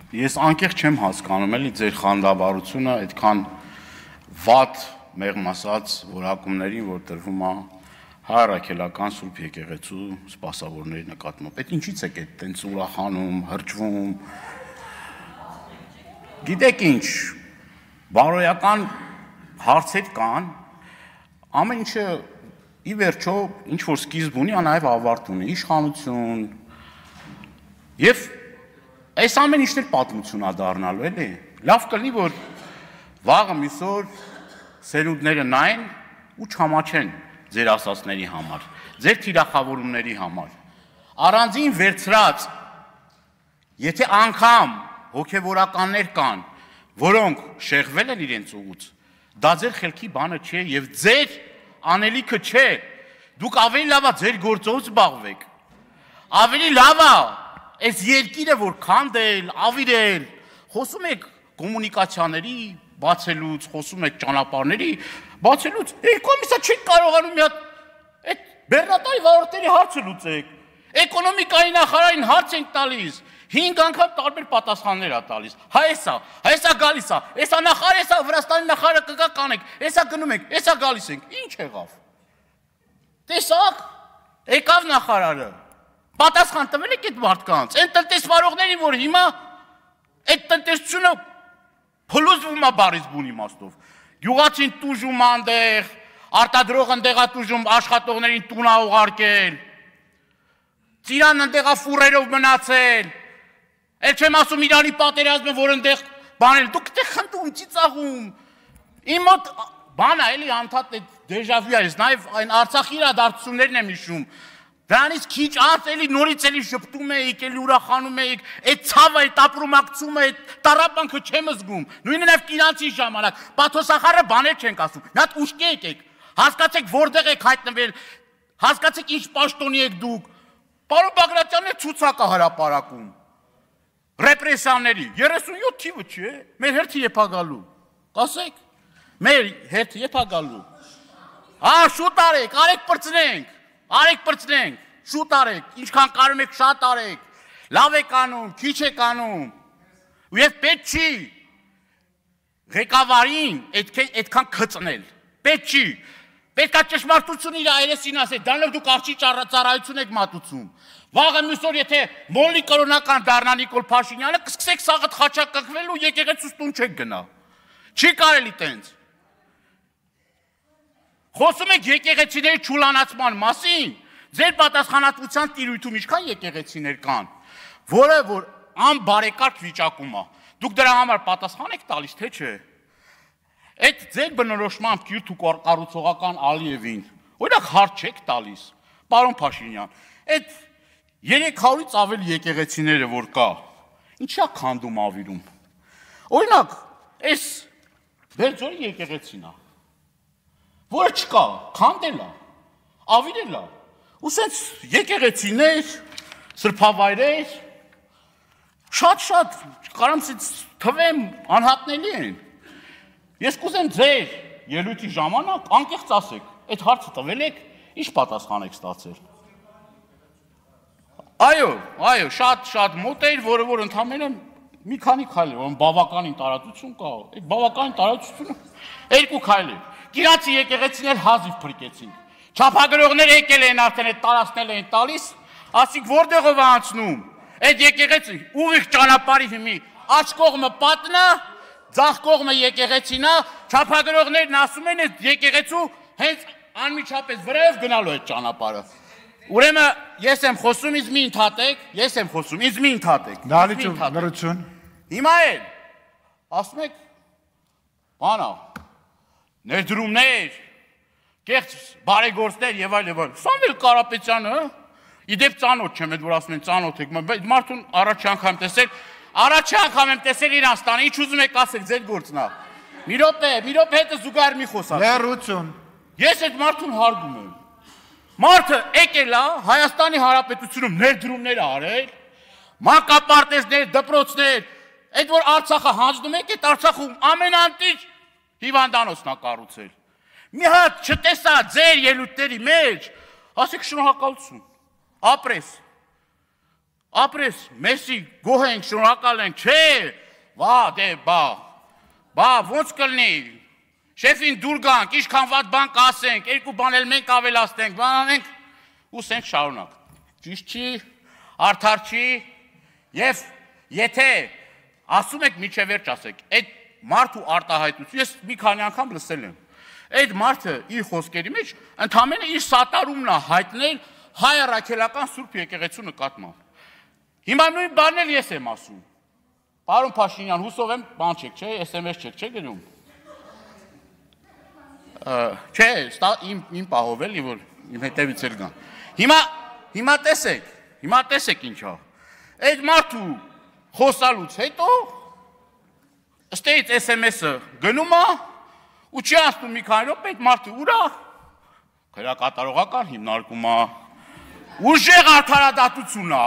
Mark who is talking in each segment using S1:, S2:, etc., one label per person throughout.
S1: Ես անկեղծ չեմ հասկանում էլի ձեր խանդավառությունը այդքան վատ մեղմ ասած որակումներին, որ տրվում է հայրաքելական Սուրբ եկեղեցու սպասավորների նկատմամբ։ Այդ ինչից եք այդ տենց ուրախանում, հրճվում։ Գիտեք ինչ, բարոյական հարցեր կան, ամեն ինչը ի վերջո ինչ որ սկիզբ ունի, նաև ավարտ ունի, իշխանություն։ Եվ այս ամեն ինչն էլ պատմություն է դառնալու, էլի։ Լավ կլինի, որ վաղը միսօր սերունդները նային ու չհամաչեն ձեր ասածների համար, ձեր թիրախավորումների համար։ Առանձին վերցրած, եթե անգամ հոգևորականներ կան, որոնք շեղվել են իրենց ուղուց, դա ձեր խելքի բանը չէ եւ ձեր անելիքը չէ։ Դուք ավելի լավ է ձեր գործով զբաղվեք։ Ավելի լավ է այս երկիրը որ քանդել, ավիրել, խոսում եք կոմունիկացիաների բացելուց, խոսում եք ճանապարհների բացելուց, կոմիսա չեք կարողանում մի հատ այդ բեռնատարի վարորդների հարցը լուծեք։ Էկոնոմիկայի նախարարին հարց ենք տալիս, 5 անգամ տարբեր պատասխաններ է տալիս։ Հեսա գալիս է, հեսա նախարար, հեսա Վրաստանի նախարարը կգա կանեք, հեսա գնում ենք, հեսա գալիս ենք։ Ինչ եղավ։ Տեսակ, եկավ նախարարը։ Պատասխան տվել եք այդ մարդկանց, այն տնտեսվարողներին, որ հիմա այդ տնտեսությունը փլուզվում է բարից բուն իմաստով։ Գյուղացին տուժում անդեղ, արտադրող ընդեղա տուժում, աշխատողներին տուն է ուղարկել։ Ծիրան ընդեղա ֆուրերով մնացել։ Էլ չեմ ասում Իրանի պատերազմը, որ ընդեղ բանել, դուք դե խնդում, ծիծաղում։ Իմ մոտ բան է, էլի անդադ այդ դեժավյու է, ես նաև այն Արցախի իրադարձություններն եմ հիշում։ Դրանից քիչ անց էլի նորից էլի շփտում էիք, էլի ուրախանում էիք, այդ ցավը, այդ ապրումակցումը, այդ տառապանքը չեմ զգում։ Նույնը նաև կինանցի ժամանակ, պաթոսախարը բաներ չենք ասում։ Մի հատ ուշքի եկեք, հասկացեք որտեղ եք հայտնվել, հասկացեք ինչ պաշտոնի եք դուք։ Պարոն Բագրատյանն է ցուցակ է հրապարակում։ Ռեպրեսիաների 37 թիվը չէ, մեր հերթը եփա գալու։ Կասեք, մեր հերթը եփա գալու։ Շուտ արեք, արեք պրծնենք, շուտ արեք, ինչքան կարում եք շատ արեք, լավ եք անում, քիչ եք անում։ Եվ պետք չի ղեկավարին այդքան քծնել, պետք չի, պետք է ճշմարտությունը իր այրեսին ասել, դրանով դուք արժի ծառայություն եք մատուցում։ Վաղը մյուսօր եթե մոլի կրոնական դառնա Նիկոլ Փաշինյանը, կսկսեք սաղդ խաչակակվել ու եկեղեցուց տուն չեք գնա։ Չի կարելի տենց։ Խոսում եք եկեղեցիների չուլանացման մասին, ձեր պատասխանատվության տիրույթում ինչքան եկեղեցիներ կան, որը որ անբարեկարգ վիճակում է։ Դուք դրա համար պատասխան եք տալիս, թե չէ։ Այդ ձեր բնորոշմամբ կիրթ ու կառուցողական Ալիևին, օրինակ հարց չեք տալիս, պարոն Փաշինյան, այդ 300-ից ավելի եկեղեցիները որ կա, ինչա քանդում ավիրում։ Օրինակ, այս Բերձորի եկեղեցին է, որը չկա, քանդել է, ավիրել է, ու սենց եկեղեցիներ, սրբավայրեր, շատ, կարամ սենց թվեմ անհատնելի են։ Ես կուզեմ ձեր ելույթի ժամանակ անկեղծ ասեք, այդ հարցը տվել եք, ինչ պատասխան եք ստացել։ Այո, շատ մոտ էր, որը որ ընդամենը մի քանի քայլ էր, որ բավականին տարածություն կա, այդ բավականին տարածությունը 2 քայլ էր։ Կիրացի եկեղեցիներ հազիվ փրկեցինք։ Չափագրողներ եկել են արդեն այդ տարածքնել են տալիս, ասիկ որտեղով անցնում։ Այդ եկեղեցի ուղիղ ճանապարհի հիմի աջ կողմը պատն է, ձախ կողմը եկեղեցին է, չափագրողներն ասում են այդ եկեղեցու հենց անմիջապես վրայով գնալու այդ ճանապարհը։ Ուրեմն ես եմ խոսում, ինձ մի ընդհատեք,
S2: Լրություն։
S1: Հիմա էլ ասում եք, բանա, ներդրումներ, կեղծ բարեգործներ եւ այլ։ Սամվել Կարապետյանը, իդեպ ծանոթ չեմ, այդ որ ասում են ծանոթ եք, մարդուն առաջի անգամ եմ տեսել իրանց տանը, ինչ ուզում եք ասեք, ձեր գործն է։ Մի րոպե հետը զուգահեռ մի խոսա։
S2: Լրություն։
S1: Ես այդ մարդուն հարգում եմ։ Մարդը եկել է Հայաստանի Հանրապետությունում ներդրումներ արել, մանկապարտեզներ, դպրոցներ, այդ որ Արցախը հանձնում եք, այդ Արցախում ամենանտիճ հիվանդանոցն է կառուցել։ Մի հատ չտեսա ձեր ելույթների մեջ, ասեք շնորհակալություն, ապրես։ ապրես, մեսի, գոհ ենք, շնորհակալ ենք, չէ, վա, դե, բա, ոնց կլինի, շեֆին դուր գանք, ինչքան վատ բան կասենք, երկու բան էլ մենք ավելացնենք, բան անենք, ու սենք շարունակ, ճիշտ չի, արդար չի, և եթե ասում եք միջև վերջ ասեք, այդ մարդու արտահայտություն, ես մի քանի անգամ լսել եմ, այդ մարդը իր խոսքերի մեջ ընդամենը իր սատարումն է հայտնել հայ առաքելական Սուրբ եկեղեցու նկատմամբ։ Հիմա նույն բանն էլ ես եմ ասում։ Պարոն Փաշինյան, հուսով եմ, բան չեք, չէ, SMS չեք, չէ գնում։ Չէ, իմ պահով էլի, որ իմ հետևից էլ գան։ Հիմա տեսեք ինչ է։ Այդ մարդու խոսալուց հետո ըստեից SMS-ը գնում է ու չի ասում մի քանի րոպե այդ մարդը ուր է, քրեակատարողական հիմնարկում է, ուժեղ արդարադատություն է,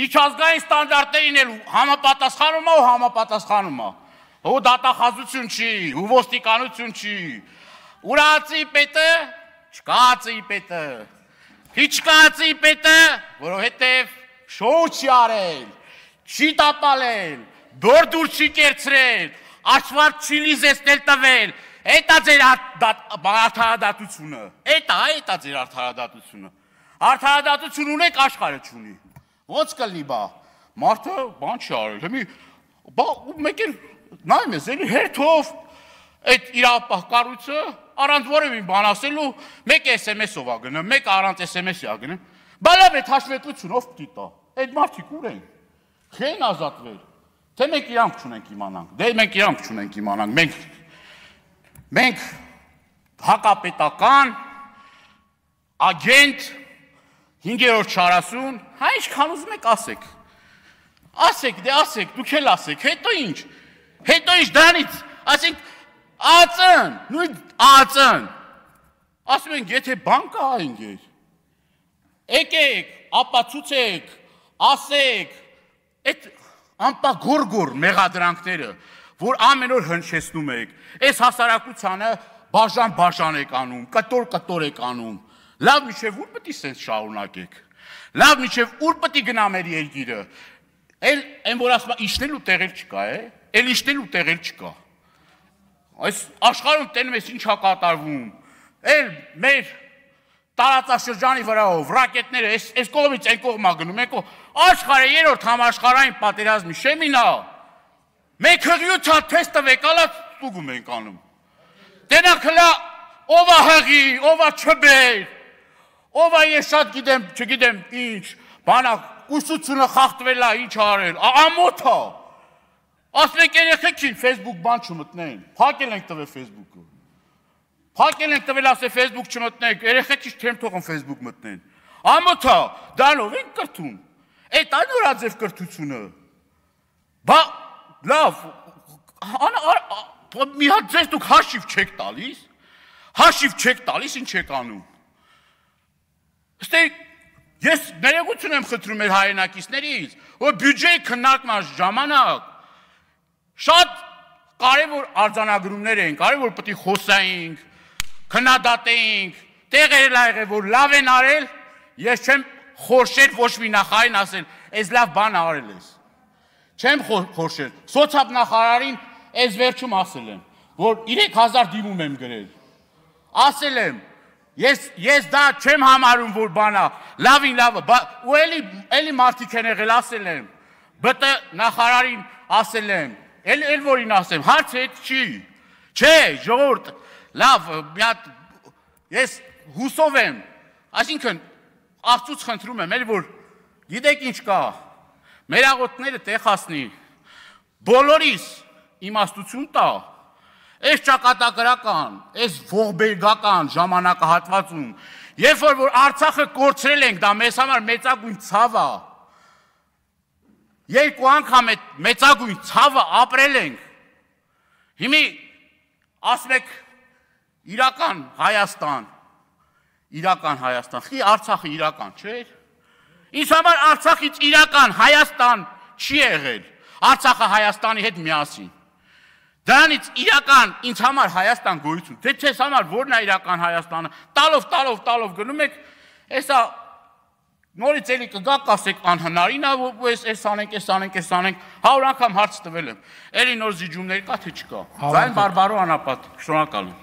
S1: միջազգային ստանդարտներին էլ համապատասխանում է, ու դատախազություն չի, ու ոստիկանություն չի, ուրացի պետը, չկացի պետը, չկացի պետը, որովհետև շոու չի արել, չի տապալել, դորդուր չի կերցրել, աշխվարդ չի լիզեցնել տվել, էտա ձեր արդարադատությունը, էտա ձեր արդարադատությունը, արդարադատություն ունեք աշխարհը չունի, ոնց կլինի բա, մարդը բան չի արել, մեկ էլ նայում ես, էլի հերթով այդ իրապահ կառույցը առանց որևէ բան ասելու մեկ SMS-ով է գնում, մեկ առանց SMS-ի է գնում, բա լավ այդ հաշվետվություն ով պիտի տա, այդ մարդիկ ուր են, չեն ազատվել, թե մենք իրանք չունենք իմանանք, դե մենք իրանք չունենք իմանանք, մենք հակապետական, ագենտ, 5-րդ 40, հա ինչքան ուզում եք ասեք, ասեք, դուք էլ ասեք, հետո ինչ դրանից, ասենք, ածն, նույն ածն, ասում ենք, եթե բան կա ինգեր, եկեք, ապացուցեք, ասեք, այդ անպագորգոր մեղադրանքները, որ ամեն օր հնչեցնում եք, այս հասարակությանը բաժան եք անում, կտոր եք անում, լավ միջև ուր պտի սենց շարունակեք, լավ միջև ուր պտի գնա մեր երկիրը, են որ ասում իշնելու տեղել չկա, էլ իշնելու տեղել չկա, այս աշխարհում տենում ես ինչ կատարվում, էլ մեր տարածաշրջանի վրայով, ռակետները, այս կողմից այն կողմա գնում, աշխարհը երրորդ համաշխարհային պատերազմի շեմինա, մենք հղիութա թես տվեք, ալա ստուգում ենք անում, տենակ հլա ով է հղի, ով է չբեր, ով է ես շատ գիտեմ, չգիտեմ ինչ, բանակ, ուսությունը խախտվել է, ինչ արել, ամոթ է, ասում եք երեխեքին Facebook բան չմտնեն, փակել ենք տվել Facebook-ը, փակել ենք տվել ասե Facebook չմտնենք, երեխեքից չեմ թողում Facebook մտնեն, ամոթ է, դրանով ենք կրթում, այդ այն նորաձև կրթությունը, բա լավ, մի հատ ձեզ դուք հաշիվ չեք տալիս, ինչ եք անում, ստե ես ներեգություն եմ խտրում մեր հայրենակիցներից, որ բյուջեի քննարկման ժամանակ շատ կարևոր արձանագրումներ են, կարևոր պիտի խոսայինք, քննադատեինք, տեղեր եղել, որ լավ են արել, ես չեմ խորշել ոչ մի նախարարին ասել, այս լավ բան արել ես, չեմ խորշել, սոցիալ նախարարին այս վերջում ասել եմ, որ 3000 դիմում եմ գրել, ասել եմ, ես դա չեմ համարում, որ բանա, լավին լավը, ու էլի մարդիկ են եղել, ասել եմ, բտը նախարարին ասել եմ, էլ որին ասեմ, հարց հետ չի, չէ, ժողովուրդ, լավ, ես հուսով եմ, այսինքն, Աստծուց խնդրում եմ, էլ որ գիտեք ինչ կա, մեր աղոթները տեխասնի, բոլորիս իմաստություն տա, այս ճակատագրական, այս ողբերգական ժամանակահատվածում, երբ որ Արցախը կորցրել ենք, դա մեզ համար մեծագույն ցավ է, երկու անգամ այդ մեծագույն ցավը ապրել ենք, հիմի ասում եք իրական Հայաստան, խի Արցախը իրական չէր, ինձ համար Արցախից իրական Հայաստան չի եղել, Արցախը Հայաստանի հետ միասին, դրանից իրական ինձ համար Հայաստան գոյություն, թե չես համար որն է իրական Հայաստանը, տալով գնում եք, էսա Նորից էլի կգա կասեք անհնարին է, որ էս անենք, 100 անգամ հարց տվել եմ։ Էլի նոր զիջումներ կա թե չկա։ Ձայն բարբարո անապատ։ Շնորհակալ եմ։